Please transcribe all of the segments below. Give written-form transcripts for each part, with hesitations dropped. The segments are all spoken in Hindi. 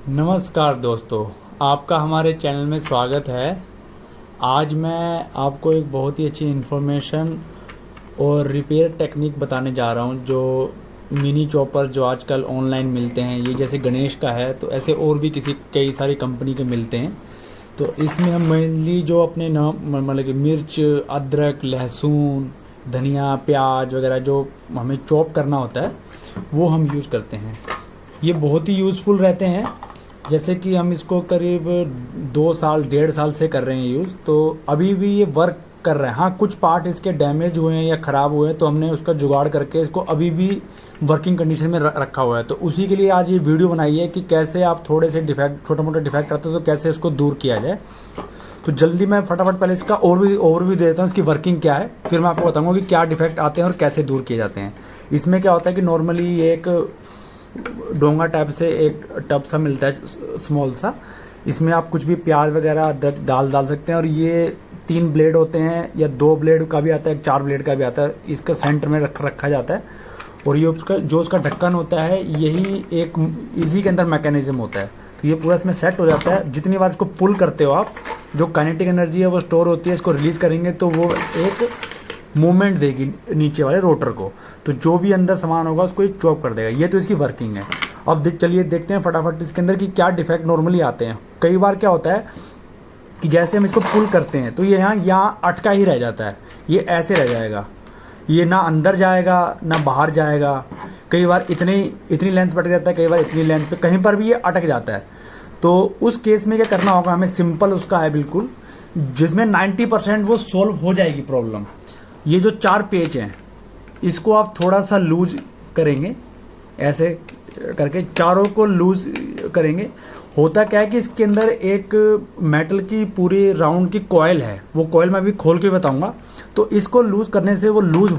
नमस्कार दोस्तों, आपका हमारे चैनल में स्वागत है। आज मैं आपको एक बहुत ही अच्छी इन्फॉर्मेशन और रिपेयर टेक्निक बताने जा रहा हूं। जो मिनी चॉपर जो आजकल ऑनलाइन मिलते हैं, ये जैसे गणेश का है तो ऐसे और भी कई सारी कंपनी के मिलते हैं। तो इसमें हम मेनली जो अपने नाम मतलब कि मिर्च, अदरक, लहसुन, धनिया, प्याज वगैरह जो हमें चॉप करना होता है वो हम यूज़ करते हैं। ये बहुत ही यूज़फुल रहते हैं। जैसे कि हम इसको करीब 2 साल 1.5 साल से कर रहे हैं यूज़, तो अभी भी ये वर्क कर रहे हैं। हाँ, कुछ पार्ट इसके डैमेज हुए हैं या ख़राब हुए हैं तो हमने उसका जुगाड़ करके इसको अभी भी वर्किंग कंडीशन में रखा हुआ है। तो उसी के लिए आज ये वीडियो बनाई है कि कैसे आप थोड़े से डिफेक्ट, छोटा मोटा डिफेक्ट आते हैं तो कैसे उसको दूर किया जाए। तो जल्दी मैं फटाफट पहले इसका ओवरव्यू दे देता हूँ, इसकी वर्किंग क्या है, फिर मैं आपको बताऊँगा कि क्या डिफेक्ट आते हैं और कैसे दूर किए जाते हैं। इसमें क्या होता है कि नॉर्मली एक डोंगा टाइप से एक टब सा मिलता है स्मॉल सा। इसमें आप कुछ भी प्याज वगैरह अदरक डाल सकते हैं। और ये 3 ब्लेड होते हैं या 2 ब्लेड का भी आता है, 4 ब्लेड का भी आता है। इसका सेंटर में रखा जाता है। और ये उसका ढक्कन होता है, यही एक इसी के अंदर मैकेनिज्म होता है। तो ये पूरा इसमें सेट हो जाता है। जितनी बार इसको पुल करते हो आप, जो काइनेटिक एनर्जी है वो स्टोर होती है। इसको रिलीज़ करेंगे तो वो एक मूवमेंट देगी नीचे वाले रोटर को, तो जो भी अंदर सामान होगा उसको एक चॉप कर देगा। ये तो इसकी वर्किंग है। अब चलिए देखते हैं फटाफट इसके अंदर कि क्या डिफेक्ट नॉर्मली आते हैं। कई बार क्या होता है कि जैसे हम इसको पुल करते हैं तो ये यहाँ अटका ही रह जाता है, ये ऐसे रह जाएगा, ये ना अंदर जाएगा ना बाहर जाएगा। कई बार इतनी लेंथ पर अटक जाता है, कई बार इतनी लेंथ पे, कहीं पर भी ये अटक जाता है। तो उस केस में क्या करना होगा हमें, सिंपल उसका है बिल्कुल, जिसमें 90% वो सोल्व हो जाएगी प्रॉब्लम। ये जो 4 पेच हैं इसको आप थोड़ा सा लूज करेंगे, ऐसे करके चारों को लूज करेंगे। होता क्या है कि इसके अंदर एक मेटल की पूरी राउंड की कॉइल है, वो कॉइल मैं अभी खोल के बताऊंगा। तो इसको लूज करने से वो लूज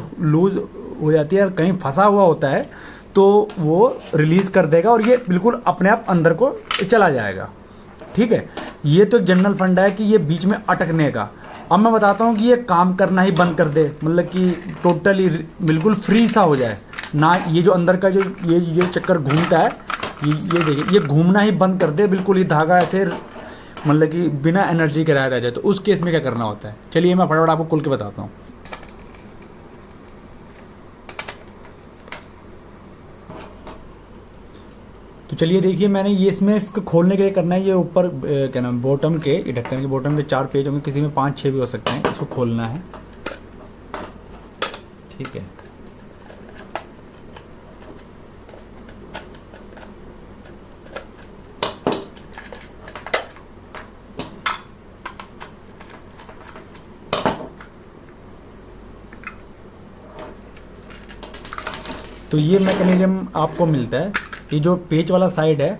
हो जाती है, और कहीं फंसा हुआ होता है तो वो रिलीज़ कर देगा और ये बिल्कुल अपने आप अंदर को चला जाएगा। ठीक है, ये तो एक जनरल फंडा है कि ये बीच में अटकने का। अब मैं बताता हूँ कि ये काम करना ही बंद कर दे, मतलब कि टोटली बिल्कुल फ्री सा हो जाए ना। ये जो अंदर का जो ये चक्कर घूमता है, ये देखिए, ये घूमना ही बंद कर दे बिल्कुल। ये धागा ऐसे मतलब कि बिना एनर्जी के रह जाए, तो उस केस में क्या करना होता है, चलिए मैं फटाफट आपको खोल के बताता हूँ। तो चलिए देखिए, मैंने ये इसमें इसको खोलने के लिए करना है, ये ऊपर क्या नाम बॉटम के, ढक्कन के बॉटम के 4 पेज होंगे, किसी में 5-6 भी हो सकते हैं। इसको खोलना है, ठीक है। तो ये मैकेनिज्म आपको मिलता है। ये जो पेच वाला साइड है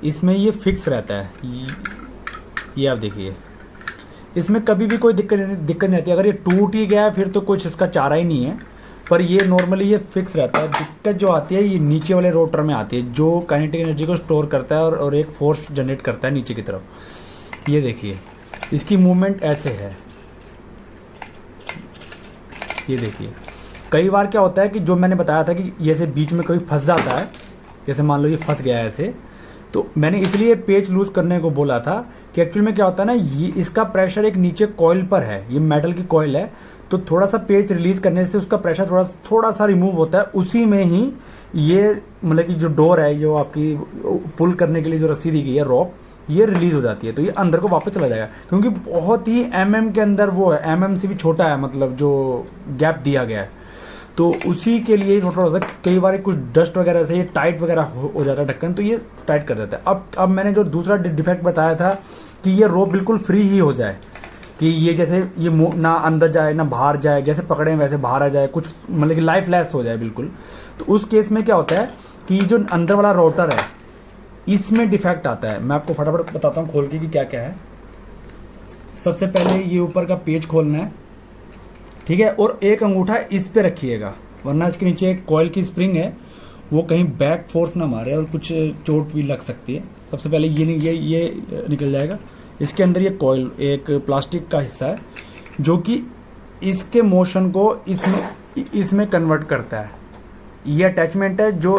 इसमें ये फिक्स रहता है। ये आप देखिए, इसमें कभी भी कोई दिक्कत नहीं आती। अगर ये टूट ही गया है फिर तो कुछ इसका चारा ही नहीं है, पर ये नॉर्मली ये फिक्स रहता है। दिक्कत जो आती है ये नीचे वाले रोटर में आती है, जो काइनेटिक एनर्जी को स्टोर करता है और एक फोर्स जनरेट करता है नीचे की तरफ। ये देखिए, इसकी मूवमेंट ऐसे है, ये देखिए। कई बार क्या होता है कि जो मैंने बताया था कि जैसे बीच में कभी फंस जाता है, जैसे मान लो ये फंस गया है ऐसे, तो मैंने इसलिए पेच लूज़ करने को बोला था कि एक्चुअल में क्या होता है ना, ये इसका प्रेशर एक नीचे कॉइल पर है, ये मेटल की कॉइल है। तो थोड़ा सा पेच रिलीज़ करने से उसका प्रेशर थोड़ा सा रिमूव होता है। उसी में ही ये मतलब कि जो डोर है, जो आपकी पुल करने के लिए जो रस्सी दी गई है, रॉप, ये रिलीज़ हो जाती है। तो ये अंदर को वापस चला जाएगा, क्योंकि बहुत ही के अंदर वो है, से भी छोटा है, मतलब जो गैप दिया गया है। तो उसी के लिए थोड़ा सा कई बार कुछ डस्ट वगैरह से ये टाइट वगैरह हो जाता है ढक्कन, तो ये टाइट कर देता है। अब मैंने जो दूसरा डिफेक्ट बताया था कि ये रोप बिल्कुल फ्री ही हो जाए, कि ये जैसे ये ना अंदर जाए ना बाहर जाए, जैसे पकड़े वैसे बाहर आ जाए, कुछ मतलब कि लाइफ लेस हो जाए बिल्कुल। तो उस केस में क्या होता है कि जो अंदर वाला रोटर है इसमें डिफेक्ट आता है। मैं आपको फटाफट बताता हूँ खोल के कि क्या क्या है। सबसे पहले ये ऊपर का पेज खोलना है, ठीक है, और एक अंगूठा इस पे रखिएगा, वरना इसके नीचे एक कॉइल की स्प्रिंग है, वो कहीं बैक फोर्स ना मारे और कुछ चोट भी लग सकती है। सबसे पहले ये निकल जाएगा। इसके अंदर ये कॉइल एक प्लास्टिक का हिस्सा है जो कि इसके मोशन को इसमें कन्वर्ट करता है। ये अटैचमेंट है जो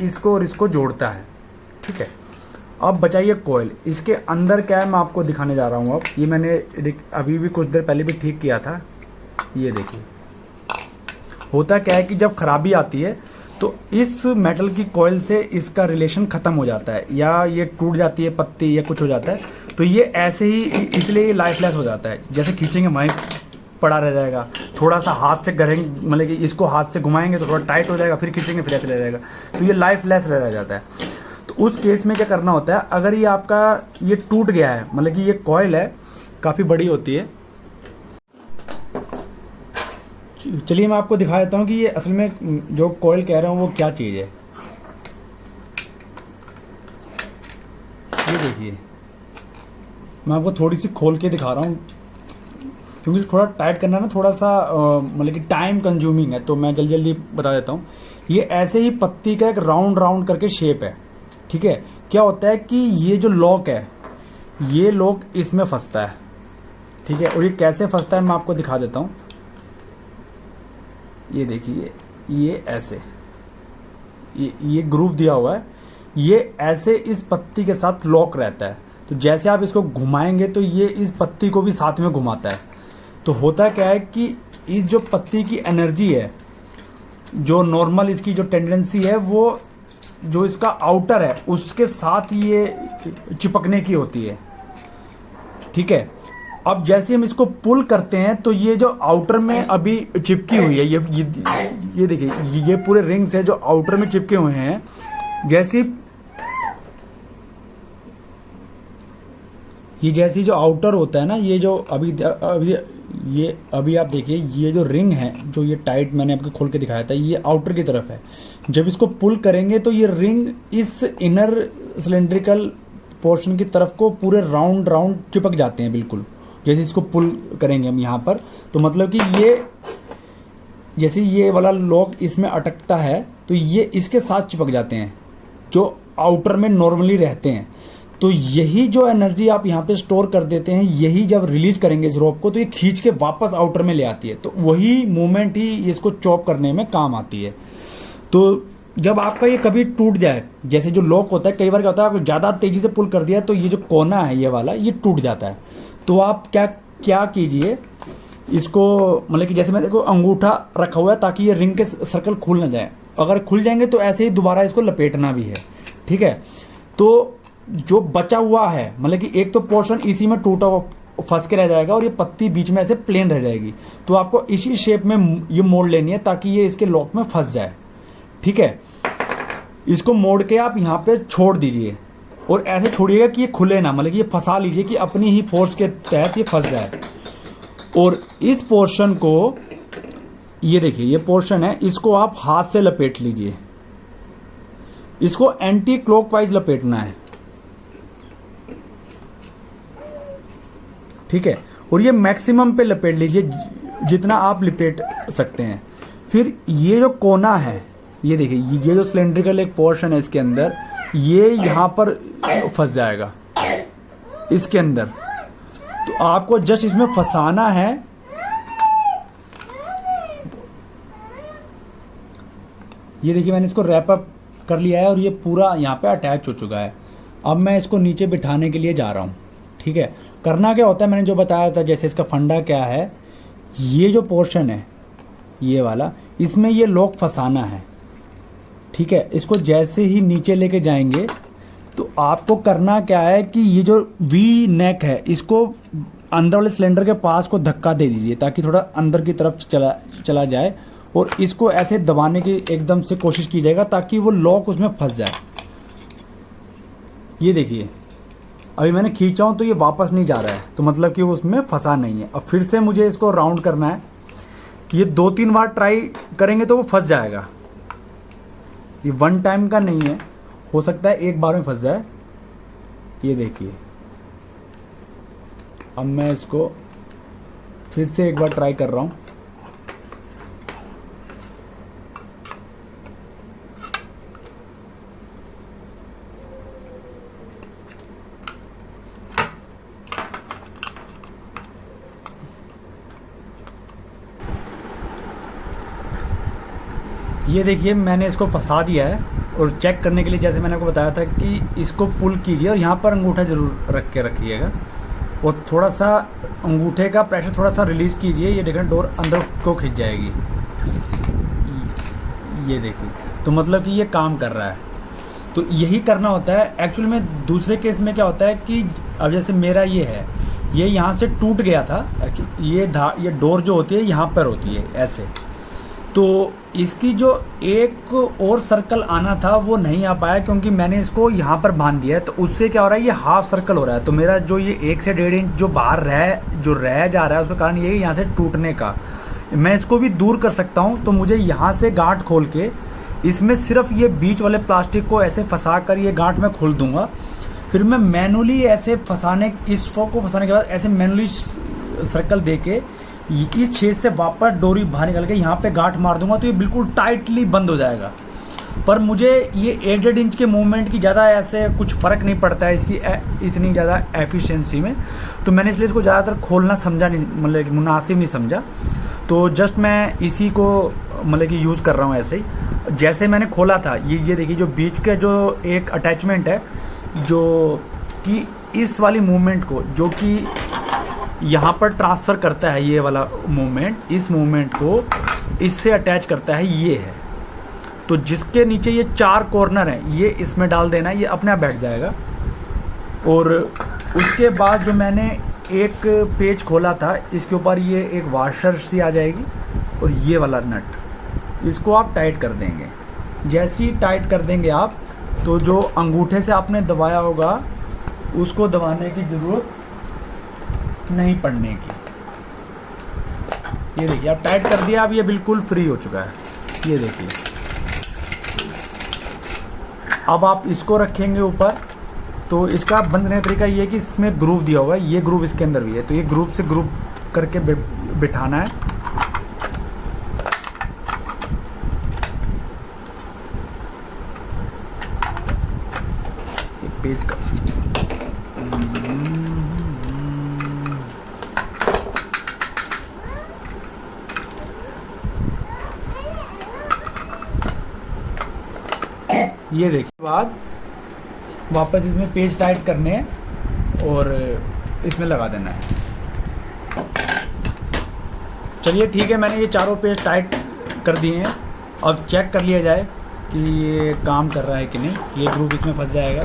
इसको और इसको जोड़ता है, ठीक है। अब बचाइए कोयल। इसके अंदर क्या है मैं आपको दिखाने जा रहा हूँ। अब ये मैंने अभी भी कुछ देर पहले भी ठीक किया था। ये देखिए, होता क्या है कि जब खराबी आती है तो इस मेटल की कॉइल से इसका रिलेशन ख़त्म हो जाता है, या ये टूट जाती है पत्ती या कुछ हो जाता है, तो ये ऐसे ही इसलिए लाइफलेस हो जाता है। जैसे खींचेंगे वहीं पड़ा रह जाएगा, थोड़ा सा हाथ से करेंगे, मतलब कि इसको हाथ से घुमाएंगे तो थोड़ा टाइट हो जाएगा, फिर खींचेंगे फिर ऐसे रह जाएगा, तो ये लाइफलेस रह जाता है। तो उस केस में क्या करना होता है, अगर ये आपका ये टूट गया है, मतलब कि ये कॉइल है काफ़ी बड़ी होती है। चलिए मैं आपको दिखा देता हूँ कि ये असल में जो कॉइल कह रहा हूँ वो क्या चीज़ है। ये देखिए, मैं आपको थोड़ी सी खोल के दिखा रहा हूँ, क्योंकि थोड़ा टाइट करना ना थोड़ा सा मतलब कि टाइम कंज्यूमिंग है, तो मैं जल्दी जल्दी बता देता हूँ। ये ऐसे ही पत्ती का एक राउंड राउंड करके शेप है, ठीक है। क्या होता है कि ये जो लॉक है, ये लॉक इसमें फंसता है, ठीक है। और ये कैसे फंसता है मैं आपको दिखा देता हूँ। ये देखिए, ये ऐसे ये ग्रूव दिया हुआ है, ये ऐसे इस पत्ती के साथ लॉक रहता है। तो जैसे आप इसको घुमाएंगे तो ये इस पत्ती को भी साथ में घुमाता है। तो होता क्या है कि इस जो पत्ती की एनर्जी है, जो नॉर्मल इसकी जो टेंडेंसी है, वो जो इसका आउटर है उसके साथ ये चिपकने की होती है, ठीक है। अब जैसे हम इसको पुल करते हैं तो ये जो आउटर में अभी चिपकी हुई है, ये देखिए, ये पूरे रिंग्स है जो आउटर में चिपके हुए हैं। जैसी जो आउटर होता है ना, ये जो अभी आप देखिए, ये जो रिंग है, जो ये टाइट मैंने आपको खोल के दिखाया था, ये आउटर की तरफ है। जब इसको पुल करेंगे तो ये रिंग इस इनर सिलेंड्रिकल पोर्शन की तरफ को पूरे राउंड राउंड चिपक जाते हैं बिल्कुल। जैसे इसको पुल करेंगे हम यहाँ पर, तो मतलब कि ये जैसे ये वाला लॉक इसमें अटकता है तो ये इसके साथ चिपक जाते हैं जो आउटर में नॉर्मली रहते हैं। तो यही जो एनर्जी आप यहाँ पे स्टोर कर देते हैं, यही जब रिलीज करेंगे इस रोप को तो ये खींच के वापस आउटर में ले आती है। तो वही मूवमेंट ही इसको चॉप करने में काम आती है। तो जब आपका ये कभी टूट जाए, जैसे जो लॉक होता है, कई बार क्या होता है आप ज़्यादा तेज़ी से पुल कर दिया तो ये जो कोना है ये वाला, ये टूट जाता है। तो आप क्या कीजिए, इसको मतलब कि जैसे मैं देखो अंगूठा रखा हुआ है ताकि ये रिंग के सर्कल खुल ना जाए। अगर खुल जाएंगे तो ऐसे ही दोबारा इसको लपेटना भी है, ठीक है। तो जो बचा हुआ है, मतलब कि एक तो पोर्शन इसी में टूटा फंस के रह जाएगा और ये पत्ती बीच में ऐसे प्लेन रह जाएगी। तो आपको इसी शेप में ये मोड़ लेनी है ताकि ये इसके लॉक में फंस जाए, ठीक है। इसको मोड़ के आप यहाँ पे छोड़ दीजिए और ऐसे छोड़िएगा कि ये खुले ना, मतलब कि ये फंसा लीजिए कि अपनी ही फोर्स के तहत ये फंस जाए। और इस पोर्शन को, ये देखिए ये पोर्शन है, इसको आप हाथ से लपेट लीजिए। इसको एंटी क्लॉकवाइज लपेटना है, ठीक है। और ये मैक्सिमम पे लपेट लीजिए जितना आप लपेट सकते हैं। फिर ये जो कोना है, ये देखिए, ये जो सिलेंड्रिकल एक पोर्शन है इसके अंदर, ये यहाँ पर फंस जाएगा इसके अंदर। तो आपको जस्ट इसमें फंसाना है। ये देखिए मैंने इसको रैप अप कर लिया है और ये पूरा यहाँ पे अटैच हो चुका है। अब मैं इसको नीचे बिठाने के लिए जा रहा हूँ, ठीक है। करना क्या होता है, मैंने जो बताया था, जैसे इसका फंडा क्या है, ये जो पोर्शन है ये वाला, इसमें ये लॉक फंसाना है, ठीक है। इसको जैसे ही नीचे लेके जाएंगे तो आपको करना क्या है कि ये जो वी नेक है इसको अंदर वाले सिलेंडर के पास को धक्का दे दीजिए ताकि थोड़ा अंदर की तरफ चला जाए, और इसको ऐसे दबाने की एकदम से कोशिश की जाएगा ताकि वो लॉक उसमें फंस जाए। ये देखिए अभी मैंने खींचा हूँ तो ये वापस नहीं जा रहा है, तो मतलब कि वो उसमें फंसा नहीं है। अब फिर से मुझे इसको राउंड करना है। ये 2-3 बार ट्राई करेंगे तो वो फंस जाएगा। ये वन टाइम का नहीं है, हो सकता है एक बार में फंस जाए। ये देखिए, अब मैं इसको फिर से एक बार ट्राई कर रहा हूँ। ये देखिए मैंने इसको फंसा दिया है। और चेक करने के लिए जैसे मैंने आपको बताया था कि इसको पुल कीजिए और यहाँ पर अंगूठा ज़रूर रख के रखिएगा और थोड़ा सा अंगूठे का प्रेशर थोड़ा सा रिलीज़ कीजिए। ये देखें डोर अंदर को खिंच जाएगी, ये देखिए। तो मतलब कि ये काम कर रहा है। तो यही करना होता है एक्चुअली में। दूसरे केस में क्या होता है कि अब जैसे मेरा ये है, ये यहाँ से टूट गया था एक्चुअली। ये डोर जो होती है यहाँ पर होती है ऐसे, तो इसकी जो एक और सर्कल आना था वो नहीं आ पाया क्योंकि मैंने इसको यहाँ पर बांध दिया है। तो उससे क्या हो रहा है, ये हाफ सर्कल हो रहा है। तो मेरा जो ये 1 से 1.5 इंच जो बाहर रह जा रहा है, उसका कारण ये है यहाँ से टूटने का। मैं इसको भी दूर कर सकता हूँ। तो मुझे यहाँ से गांठ खोल के इसमें सिर्फ ये बीच वाले प्लास्टिक को ऐसे फंसा कर ये गांठ मैं खोल दूँगा। फिर मैं मैनुअली ऐसे इस फॉक को फंसाने के बाद ऐसे मैनुअली सर्कल दे के इस छेद से वापस डोरी बाहर निकल के यहाँ पे गांठ मार दूंगा। तो ये बिल्कुल टाइटली बंद हो जाएगा। पर मुझे ये 1.5 इंच के मूवमेंट की ज़्यादा ऐसे कुछ फ़र्क नहीं पड़ता है इसकी इतनी ज़्यादा एफिशिएंसी में। तो मैंने इसलिए इसको ज़्यादातर खोलना समझा नहीं, मतलब मुनासिब नहीं समझा। तो जस्ट मैं इसी को मतलब कि यूज़ कर रहा हूँ ऐसे ही जैसे मैंने खोला था। ये देखिए जो बीच के जो एक अटैचमेंट है जो कि इस वाली मूवमेंट को जो कि यहाँ पर ट्रांसफ़र करता है, ये वाला मूवमेंट इस मूवमेंट को इससे अटैच करता है, ये है। तो जिसके नीचे ये 4 कॉर्नर हैं ये इसमें डाल देना है, ये अपने आप बैठ जाएगा। और उसके बाद जो मैंने एक पेज खोला था इसके ऊपर ये एक वाशर सी आ जाएगी और ये वाला नट इसको आप टाइट कर देंगे। जैसे ही टाइट कर देंगे आप, तो जो अंगूठे से आपने दबाया होगा उसको दबाने की ज़रूरत नहीं पड़ने की। ये देखिए आप टाइट कर दिया, अब ये बिल्कुल फ्री हो चुका है। ये देखिए अब आप इसको रखेंगे ऊपर, तो इसका बंद करने का तरीका ये है कि इसमें ग्रूव दिया हुआ है, ये ग्रूव इसके अंदर भी है। तो ये ग्रूव से ग्रूव करके बिठाना है। एक पेज का ये देखिए बाद वापस इसमें पेज टाइट करने हैं और इसमें लगा देना है। चलिए ठीक है, मैंने ये चारों पेज टाइट कर दिए हैं। अब चेक कर लिया जाए कि ये काम कर रहा है कि नहीं। ये ग्रूव इसमें फंस जाएगा।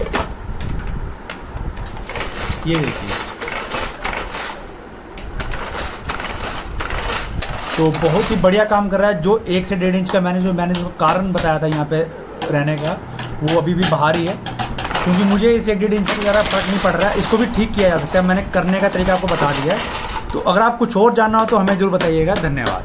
ये देखिए तो बहुत ही बढ़िया काम कर रहा है। जो 1 से 1.5 इंच का मैंने जो कारण बताया था यहाँ पे रहने का, वो अभी भी बाहर ही है क्योंकि मुझे इस 1.5 इंच से ज़्यादा फर्क नहीं पड़ रहा है। इसको भी ठीक किया जा सकता है, मैंने करने का तरीका आपको बता दिया है। तो अगर आप कुछ और जानना हो तो हमें ज़रूर बताइएगा। धन्यवाद।